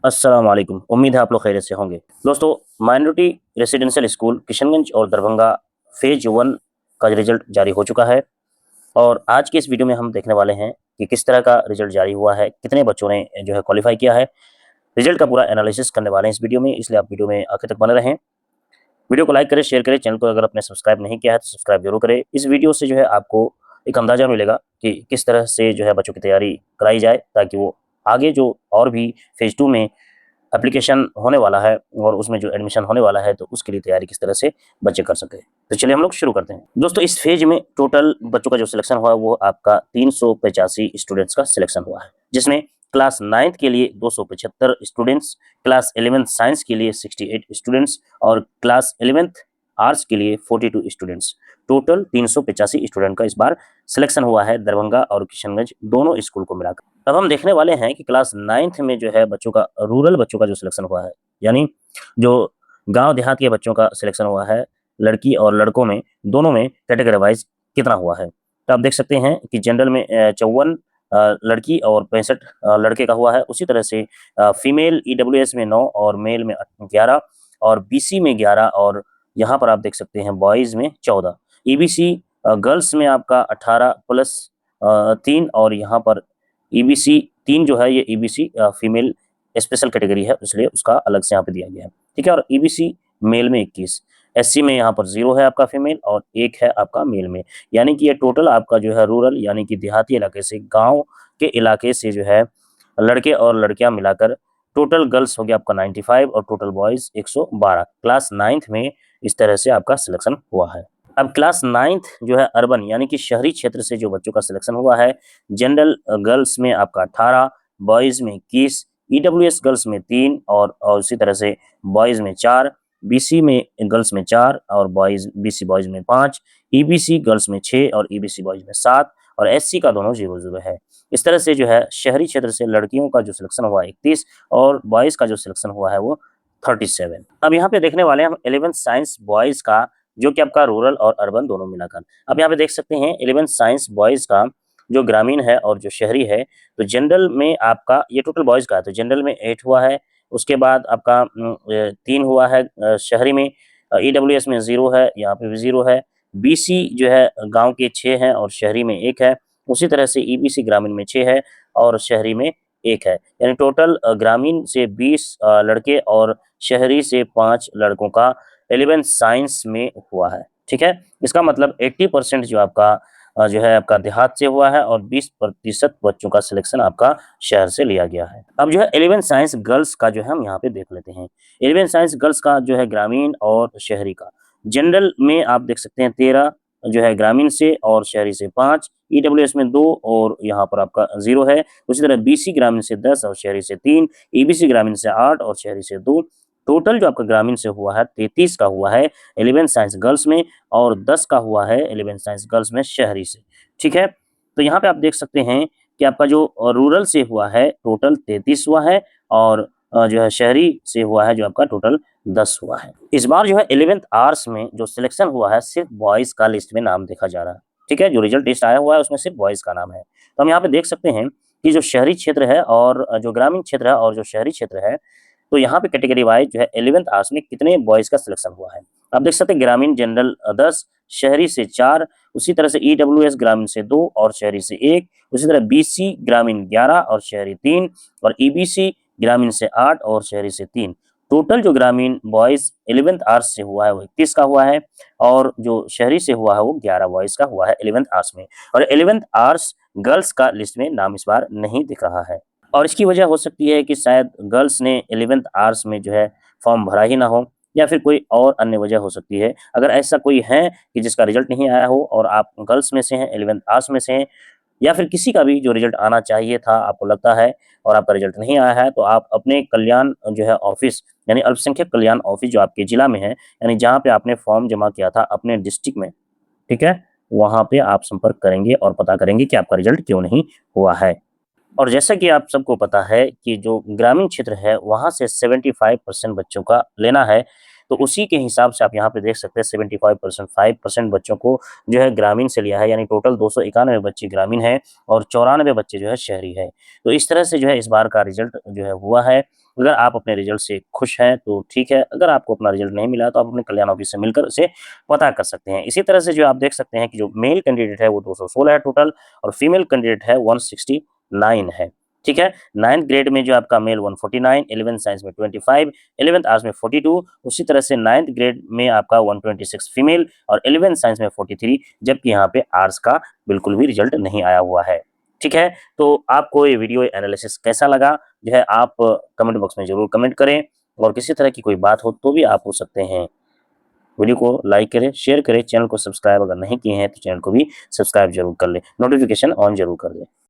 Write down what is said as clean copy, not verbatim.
अस्सलाम वालेकुम। उम्मीद है आप लोग खैरियत से होंगे। दोस्तों, माइनॉरिटी रेसिडेंशियल स्कूल किशनगंज और दरभंगा फेज 1 का रिजल्ट जारी हो चुका है और आज के इस वीडियो में हम देखने वाले हैं कि किस तरह का रिजल्ट जारी हुआ है, कितने बच्चों ने जो है क्वालिफाई किया है। रिजल्ट का पूरा एनालिसिस करने वाले हैं इस वीडियो में, इसलिए आप वीडियो में आखिर तक बने रहें। वीडियो को लाइक करें, शेयर करें, चैनल को अगर आपने सब्सक्राइब नहीं किया है तो सब्सक्राइब जरूर करें। इस वीडियो से जो है आपको एक अंदाजा मिलेगा कि किस तरह से जो है बच्चों की तैयारी कराई जाए, ताकि वो आगे जो और भी फेज 2 में एप्लीकेशन होने वाला है और उसमें जो एडमिशन होने वाला है तो उसके लिए तैयारी किस तरह से बच्चे कर सके। तो चलिए हम लोग शुरू करते हैं। दोस्तों, इस फेज में टोटल बच्चों का जो सिलेक्शन हुआ वो आपका 385 स्टूडेंट्स का सिलेक्शन हुआ है, जिसमें क्लास 9th के लिए 275 स्टूडेंट्स, क्लास 11th साइंस के लिए 68 स्टूडेंट्स और क्लास 11th आर्ट्स के लिए 42 स्टूडेंट्स। टोटल 385 स्टूडेंट का इस बार सिलेक्शन हुआ है दरभंगा और किशनगंज दोनों स्कूल को मिलाकर। अब हम देखने वाले हैं कि क्लास 9th में जो है बच्चों का, रूरल बच्चों का जो सिलेक्शन हुआ है, यानी जो गांव देहात के बच्चों का सिलेक्शन हुआ है, लड़की और लड़कों में दोनों में कैटेगरी वाइज कितना हुआ है। तो आप देख सकते हैं कि जनरल में 54 लड़की और 65 लड़के का हुआ है। उसी तरह से फीमेल ईडब्ल्यूएस में 9 और मेल में 11 और बीसी में 11 और यहाँ पर आप देख सकते हैं बॉयज में 14। ईबीसी गर्ल्स में आपका 18 प्लस 3 और यहाँ पर ईबीसी 3 जो है ये ईबीसी फीमेल स्पेशल कैटेगरी है, इसलिए उसका अलग से यहाँ पे दिया गया है। ठीक है, और ईबीसी मेल में 21, एससी में यहाँ पर 0 है आपका फीमेल और 1 है आपका मेल में। यानी कि ये टोटल आपका जो है रूरल यानी कि देहाती इलाके से, गांव के इलाके से जो है लड़के और लड़कियां मिलाकर टोटल गर्ल्स हो गया आपका 95 और टोटल बॉयज 112। क्लास 9th में इस तरह से आपका सिलेक्शन हुआ है। अब क्लास 9th जो है अर्बन यानी कि शहरी क्षेत्र से जो बच्चों का सिलेक्शन हुआ है, जनरल गर्ल्स में आपका 18, बॉयज में 21, ईडब्ल्यूएस गर्ल्स में 3 और उसी तरह से बॉयज में 4, बीसी में गर्ल्स में 4 और बॉयज बीसी बॉयज में 5, ईबीसी गर्ल्स में 6 और ईबीसी बॉयज में 7 और एससी का दोनों 0-0 है। इस तरह से जो है शहरी क्षेत्र से लड़कियों का जो सिलेक्शन हुआ 31 और बॉयज का जो सिलेक्शन हुआ है वो 37। अब यहाँ पे देखने वाले हैं हम 11th साइंस बॉयज का, जो कि आपका रूरल और अर्बन दोनों मिलाकर। अब यहाँ पे देख सकते हैं 11th साइंस बॉयज का जो ग्रामीण है और जो शहरी है, तो जनरल में आपका ये टोटल बॉयज का है, तो जनरल में 8 हुआ है। उसके बाद आपका 3 हुआ है शहरी में, ईडब्ल्यूएस में 0 है, यहाँ पे भी 0 है। बीसी जो है गांव के 6 हैं और शहरी में 1 है। उसी तरह से ईबीसी ग्रामीण में 6 है और शहरी में 1 है। यानी टोटल ग्रामीण से 20 लड़के और शहरी से 5 लड़कों का 11th साइंस में हुआ है। ठीक है, इसका मतलब 80% जो आपका जो है आपका देहात से हुआ है और 20% बच्चों का सिलेक्शन आपका शहर से लिया गया है। अब जो है 11th साइंस गर्ल्स का जो है हम यहाँ पे देख लेते हैं। 11th साइंस गर्ल्स का जो है ग्रामीण और शहरी का, जनरल में आप देख सकते हैं 13 जो है ग्रामीण से और शहरी से 5, ईडब्ल्यूएस में 2 और यहाँ पर आपका 0 है। उसी तरह बीसी ग्रामीण से 10 और शहरी से 3, ईबीसी ग्रामीण से 8 और शहरी से 2। टोटल जो आपका ग्रामीण से हुआ है 33 का हुआ है 11th साइंस गर्ल्स में और 10 का हुआ है 11th साइंस गर्ल्स में शहरी से। ठीक है, तो यहाँ पे आप देख सकते हैं कि आपका जो रूरल से हुआ है टोटल 33 हुआ है और जो है शहरी से हुआ है जो आपका टोटल 10 हुआ है। इस बार जो है 11th आर्ट्स में जो सिलेक्शन हुआ है सिर्फ बॉयज का लिस्ट में नाम देखा जा रहा है। ठीक है, जो रिजल्ट लिस्ट आया हुआ है उसमें सिर्फ बॉयज का नाम है। तो हम यहाँ पे देख सकते हैं कि जो शहरी क्षेत्र है और जो ग्रामीण क्षेत्र है और जो शहरी क्षेत्र है, तो यहाँ पे कैटेगरी वाइज जो है 11th आर्ट्स में कितने बॉयज का सिलेक्शन हुआ है। आप देख सकते हैं ग्रामीण जनरल 10, शहरी से 4, उसी तरह से ईडब्ल्यूएस ग्रामीण से 2 और शहरी से 1, उसी तरह बीसी ग्रामीण 11 और शहरी 3 और ईबीसी ग्रामीण से 8 और शहरी से 3। टोटल जो ग्रामीण बॉयज 11th आर्ट्स से हुआ है वो 31 का हुआ है और जो शहरी से हुआ है वो 11 बॉयज का हुआ है 11th आर्ट्स में। और 11th आर्ट्स गर्ल्स का लिस्ट में नाम इस बार नहीं दिख रहा है और इसकी वजह हो सकती है कि शायद गर्ल्स ने 11th आर्ट्स में जो है फॉर्म भरा ही ना हो, या फिर कोई और अन्य वजह हो सकती है। अगर ऐसा कोई है कि जिसका रिजल्ट नहीं आया हो और आप गर्ल्स में से हैं, 11th आर्ट्स में से हैं, या फिर किसी का भी जो रिजल्ट आना चाहिए था आपको लगता है और आपका रिजल्ट नहीं आया है, तो आप अपने कल्याण जो है ऑफिस यानी अल्पसंख्यक कल्याण ऑफिस जो आपके जिला में है, यानी जहाँ पे आपने फॉर्म जमा किया था अपने डिस्ट्रिक्ट में, ठीक है, वहाँ पे आप संपर्क करेंगे और पता करेंगे कि आपका रिजल्ट क्यों नहीं हुआ है। और जैसा कि आप सबको पता है कि जो ग्रामीण क्षेत्र है वहाँ से 75% बच्चों का लेना है, तो उसी के हिसाब से आप यहाँ पे देख सकते हैं 75% 5% बच्चों को जो है ग्रामीण से लिया है, यानी टोटल 291 बच्चे ग्रामीण हैं और 94 बच्चे जो है शहरी है। तो इस तरह से जो है इस बार का रिजल्ट जो है हुआ है अगर आप अपने रिजल्ट से खुश हैं तो ठीक है, अगर आपको अपना रिजल्ट नहीं मिला तो आप अपने कल्याण ऑफिस से मिलकर उसे पता कर सकते हैं। इसी तरह से जो आप देख सकते हैं कि जो मेल कैंडिडेट है वो 216 है टोटल, और फीमेल कैंडिडेट है 169 है। ठीक है, 9th ग्रेड में जो आपका मेल 149, 11th साइंस में 25, 11th आर्ट्स में 42, उसी तरह से 9th ग्रेड में आपका 126 फीमेल और 11th साइंस में 43, जबकि यहाँ पे आर्ट्स का बिल्कुल भी रिजल्ट नहीं आया हुआ है। ठीक है, तो आपको ये वीडियो एनालिसिस कैसा लगा जो है आप कमेंट बॉक्स में जरूर कमेंट करें, और किसी तरह की कोई बात हो तो भी आप पूछ सकते हैं। वीडियो को लाइक करें, शेयर करें, चैनल को सब्सक्राइब अगर नहीं किए हैं तो चैनल को भी सब्सक्राइब जरूर कर लें, नोटिफिकेशन ऑन जरूर कर लें।